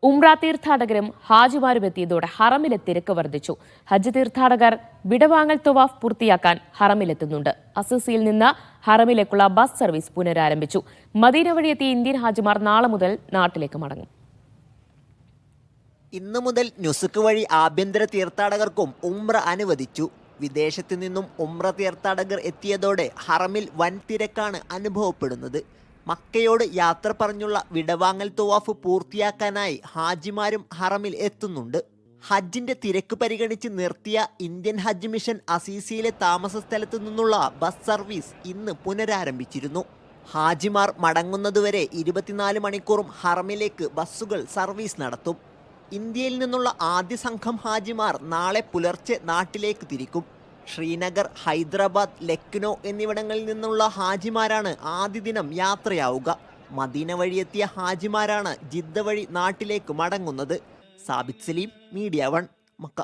ഉംറ തീർത്ഥാടകരും ഹാജിമാരും എത്തിയതോടെ ഹറമിലെ തിരക്ക് വർദ്ധിച്ചു. ഹജ്ജ് തീർത്ഥാടകർ വിടവാങ്ങൽ തവാഫ് പൂർത്തിയാക്കാൻ ഹറമിലെത്തുന്നുണ്ട്. അസീസിയിൽ നിന്ന് ഹറമിലേക്കുള്ള ബസ് സർവീസ് പുനരാരംഭിച്ചു. മദീന വഴി എത്തിയ ഇന്ത്യൻ ഹാജിമാർ നാളെ മുതൽ നാട്ടിലേക്ക് മടങ്ങും. ഇന്നു മുതൽ നുസുക്ക് വഴി ആഭ്യന്തര തീർത്ഥാടകർക്കും ഉംറ അനുവദിച്ചു. വിദേശത്തു നിന്നും ഉംറ തീർത്ഥാടകർ എത്തിയതോടെ ഹറമിൽ വൻ തിരക്കാണ് അനുഭവപ്പെടുന്നത്. മക്കയോട് യാത്ര പറഞ്ഞുള്ള വിടവാങ്ങൽ തവാഫ് പൂർത്തിയാക്കാനായി ഹാജിമാരും ഹറമിൽ എത്തുന്നുണ്ട്. ഹജ്ജിന്റെ തിരക്ക് പരിഗണിച്ച് നിർത്തിയ ഇന്ത്യൻ ഹജ്ജ് മിഷൻ അസീസിയിലെ താമസ സ്ഥലത്തു നിന്നുള്ള ബസ് സർവീസ് ഇന്ന് പുനരാരംഭിച്ചിരുന്നു. ഹാജിമാർ മടങ്ങുന്നതുവരെ 24 മണിക്കൂറും ഹറമിലേക്ക് ബസ്സുകൾ സർവീസ് നടത്തും. ഇന്ത്യയിൽ നിന്നുള്ള ആദ്യ സംഘം ഹാജിമാർ നാളെ പുലർച്ചെ നാട്ടിലേക്ക് തിരിക്കും. ശ്രീനഗർ, ഹൈദരാബാദ്, ലക്നൗ എന്നിവിടങ്ങളിൽ നിന്നുള്ള ഹാജിമാരാണ് ആദ്യ ദിനം യാത്രയാവുക. മദീന വഴിയെത്തിയ ഹാജിമാരാണ് ജിദ്ദ വഴി നാട്ടിലേക്ക് മടങ്ങുന്നത്. Sabith Saleem, media 1, Mecca.